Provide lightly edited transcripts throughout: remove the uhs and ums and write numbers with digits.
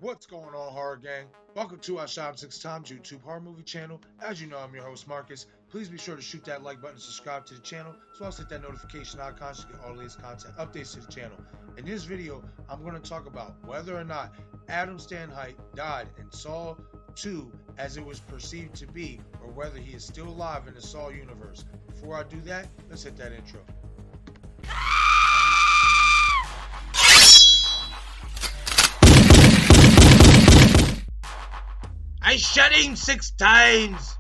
What's going on, Horror Gang? Welcome to our Shop 6 Times YouTube horror movie channel. As you know, I'm your host, Marcus. Please be sure to shoot that like button and subscribe to the channel, as well as hit that notification icon to get all the latest content updates to the channel. In this video, I'm going to talk about whether or not Adam Stanheight died in Saw 2 as it was perceived to be, or whether he is still alive in the Saw universe. Before I do that, let's hit that intro. I shot him 6 times!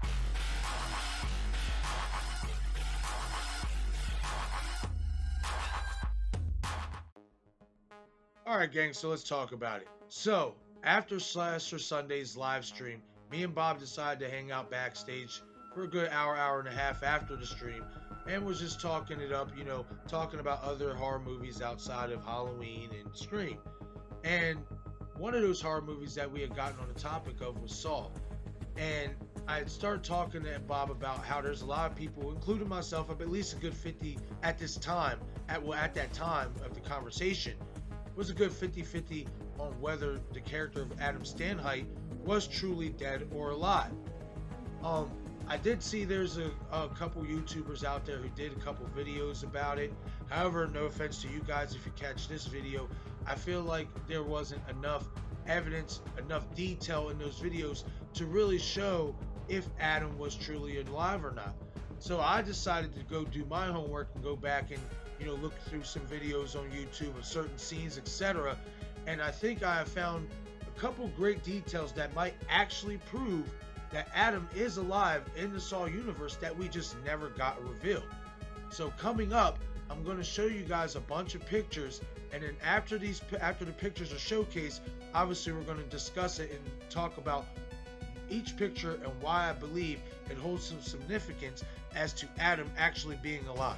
Alright gang, so let's talk about it. So, after Slasher Sunday's live stream, me and Bob decided to hang out backstage for a good hour and a half after the stream, and was just talking it up, talking about other horror movies outside of Halloween and Scream. And one of those horror movies that we had gotten on the topic of was Saw. And I had started talking to Bob about how there's a lot of people, including myself, at least a good 50 at this time, at that time of the conversation, was a good 50-50 on whether the character of Adam Stanheight was truly dead or alive. I did see there's a couple YouTubers out there who did a couple videos about it. However, no offense to you guys if you catch this video, I feel like there wasn't enough evidence, enough detail in those videos to really show if Adam was truly alive or not. So I decided to go do my homework and go back and look through some videos on YouTube of certain scenes, etc. And I think I have found a couple great details that might actually prove that Adam is alive in the Saw universe that we just never got revealed. So coming up, I'm going to show you guys a bunch of pictures, and then after the pictures are showcased, obviously we're going to discuss it and talk about each picture and why I believe it holds some significance as to Adam actually being alive.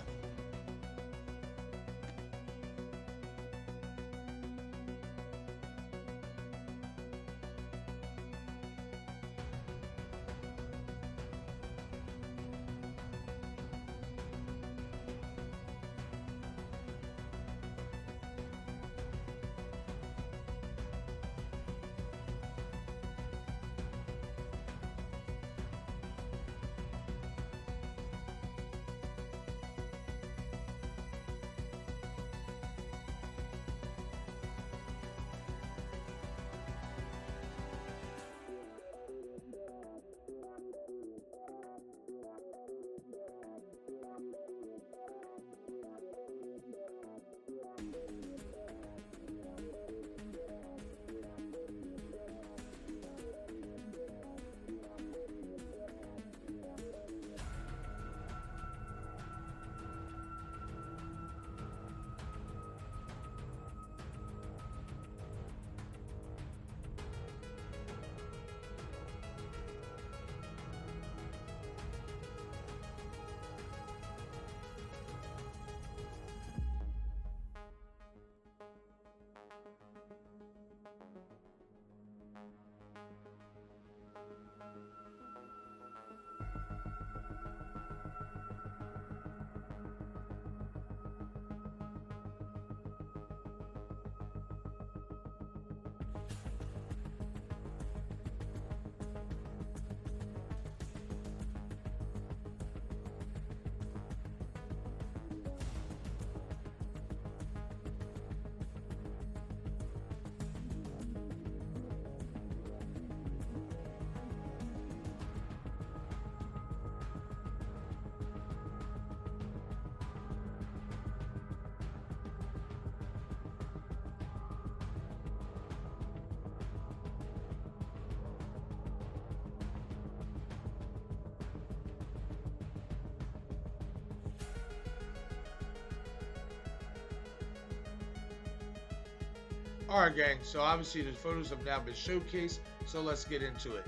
Alright gang, so obviously the photos have now been showcased, so let's get into it.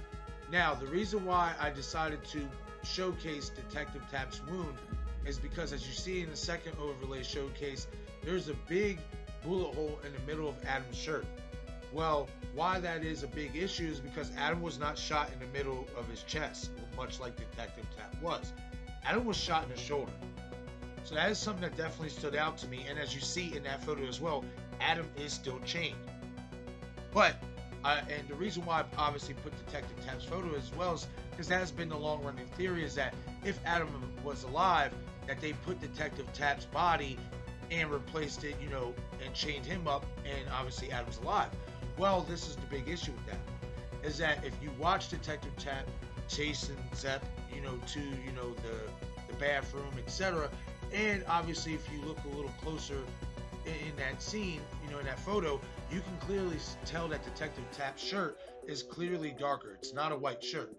Now, the reason why I decided to showcase Detective Tap's wound is because, as you see in the second overlay showcase, there's a big bullet hole in the middle of Adam's shirt. Well, why that is a big issue is because Adam was not shot in the middle of his chest, much like Detective Tap was. Adam was shot in the shoulder. So that is something that definitely stood out to me, and as you see in that photo as well, Adam is still chained. But And the reason why I obviously put Detective Tapp's photo as well is because that has been the long-running theory, is that if Adam was alive, that they put Detective Tapp's body and replaced it, and chained him up, and obviously Adam's alive. Well, this is the big issue with that, is that if you watch Detective Tapp chasing Zepp, to, the bathroom, etc., and obviously if you look a little closer in that scene, in that photo, you can clearly tell that Detective Tapp's shirt is clearly darker. It's not a white shirt.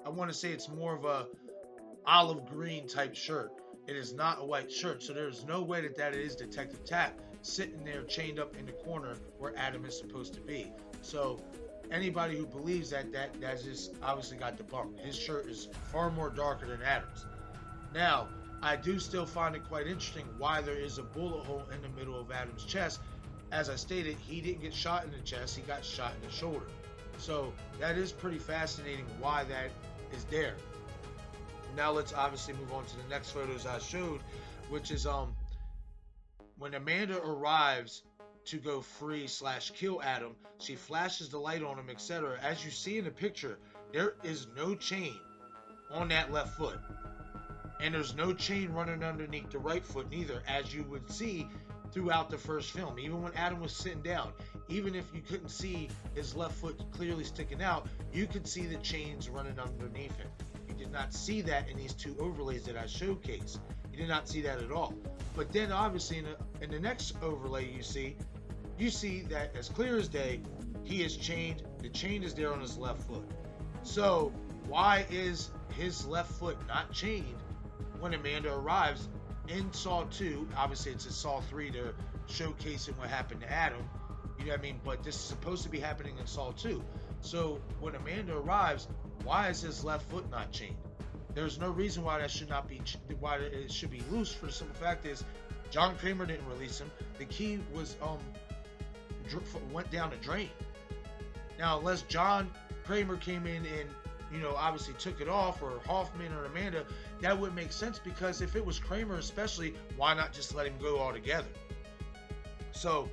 I want to say it's more of a olive green type shirt. It is not a white shirt, so there's no way that is Detective Tapp sitting there chained up in the corner where Adam is supposed to be. So anybody who believes that just obviously got debunked. His shirt is far more darker than Adam's. Now, I do still find it quite interesting why there is a bullet hole in the middle of Adam's chest. As I stated, he didn't get shot in the chest, he got shot in the shoulder. So that is pretty fascinating why that is there. Now let's obviously move on to the next photos I showed, which is when Amanda arrives to go free/kill Adam, she flashes the light on him, etc. As you see in the picture, there is no chain on that left foot. And there's no chain running underneath the right foot neither, as you would see throughout the first film. Even when Adam was sitting down, even if you couldn't see his left foot clearly sticking out, you could see the chains running underneath him. You did not see that in these two overlays that I showcased. You did not see that at all. But then obviously in the next overlay you see that as clear as day, he is chained. The chain is there on his left foot. So why is his left foot not chained when Amanda arrives in Saw 2? Obviously it's in Saw 3, they're showcasing what happened to Adam, you know what I mean, but this is supposed to be happening in Saw 2. So when Amanda arrives, why is his left foot not chained? There's no reason why that should not be, why it should be loose. For the simple fact is, John Kramer didn't release him. The key was went down the drain. Now unless John Kramer came in and obviously took it off, or Hoffman or Amanda, that would make sense, because if it was Kramer especially, why not just let him go altogether? So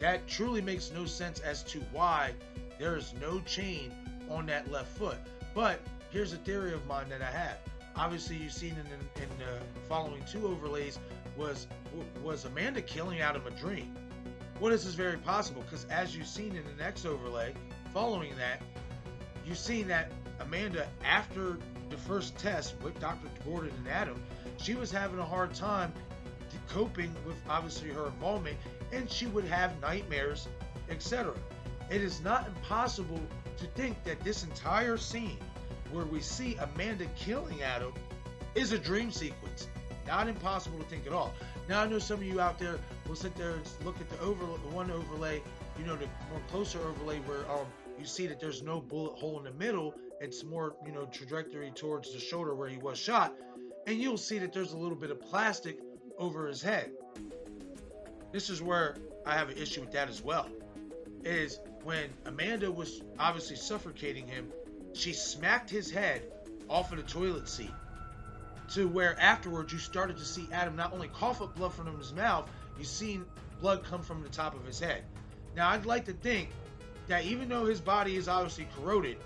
that truly makes no sense as to why there is no chain on that left foot. But here's a theory of mine that I have. Obviously you've seen in the following two overlays, was Amanda killing Adam a dream? Well, this is very possible, because as you've seen in the next overlay following that, you've seen that Amanda, after the first test with Dr. Gordon and Adam, she was having a hard time coping with obviously her involvement, and she would have nightmares, etc. It is not impossible to think that this entire scene where we see Amanda killing Adam is a dream sequence. Not impossible to think at all. Now I know some of you out there will sit there and look at the one overlay, the more closer overlay where you see that there's no bullet hole in the middle. It's more, trajectory towards the shoulder where he was shot, and you'll see that there's a little bit of plastic over his head. This is where I have an issue with that as well, is when Amanda was obviously suffocating him, she smacked his head off of the toilet seat, to where afterwards you started to see Adam not only cough up blood from his mouth, you seen blood come from the top of his head. Now I'd like to think that even though his body is obviously corroded,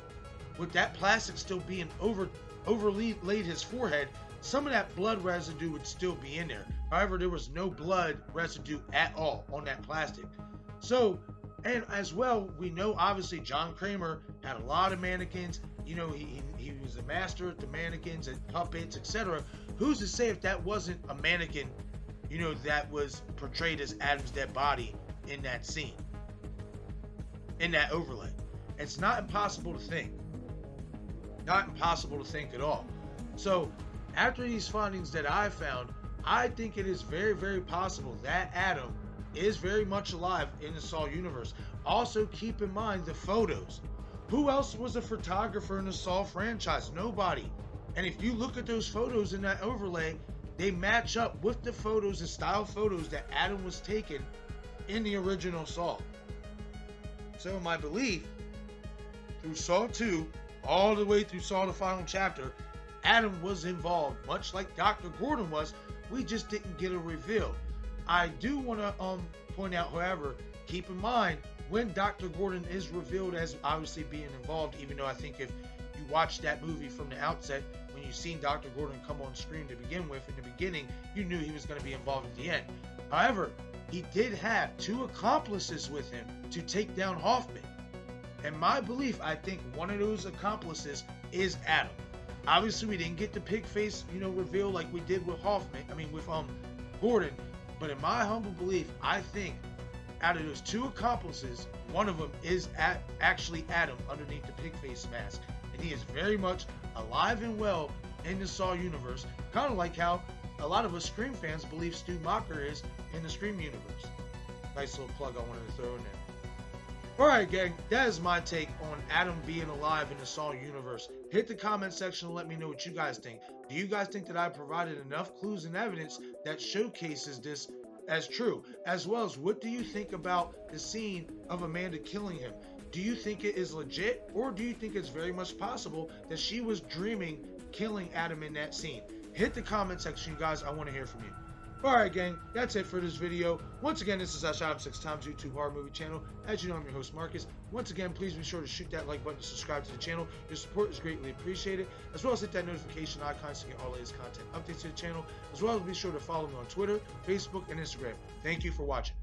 with that plastic still being overlaid his forehead, some of that blood residue would still be in there. However, there was no blood residue at all on that plastic. So, and as well, we know obviously John Kramer had a lot of mannequins. He was a master at the mannequins and puppets, etc. Who's to say if that wasn't a mannequin, that was portrayed as Adam's dead body in that scene, in that overlay? It's not impossible to think. Not impossible to think at all. So after these findings that I found, I think it is very, very possible that Adam is very much alive in the Saw universe. Also keep in mind the photos. Who else was a photographer in the Saw franchise? Nobody. And if you look at those photos in that overlay, they match up with the photos and style photos that Adam was taken in the original Saw. So my belief, through Saw 2, all the way through Saw the Final Chapter, Adam was involved, much like Dr. Gordon was. We just didn't get a reveal. I do want to point out, however, keep in mind, when Dr. Gordon is revealed as obviously being involved, even though I think if you watched that movie from the outset, when you seen Dr. Gordon come on screen to begin with, in the beginning, you knew he was going to be involved at the end. However, he did have 2 accomplices with him to take down Hoffman. And my belief, I think one of those accomplices is Adam. Obviously, we didn't get the pig face, reveal like we did with Gordon. But in my humble belief, I think out of those 2 accomplices, one of them is actually Adam underneath the pig face mask. And he is very much alive and well in the Saw universe. Kind of like how a lot of us Scream fans believe Stu Macher is in the Scream universe. Nice little plug I wanted to throw in there. Alright gang, that is my take on Adam being alive in the Saw universe. Hit the comment section and let me know what you guys think. Do you guys think that I provided enough clues and evidence that showcases this as true? As well as, what do you think about the scene of Amanda killing him? Do you think it is legit, or do you think it's very much possible that she was dreaming killing Adam in that scene? Hit the comment section, you guys. I want to hear from you. Alright gang, that's it for this video. Once again, this is our Shot Up 6 Times YouTube horror movie channel. As you know, I'm your host Marcus. Once again, please be sure to shoot that like button and subscribe to the channel. Your support is greatly appreciated. As well as hit that notification icon to get all latest content updates to the channel. As well as be sure to follow me on Twitter, Facebook, and Instagram. Thank you for watching.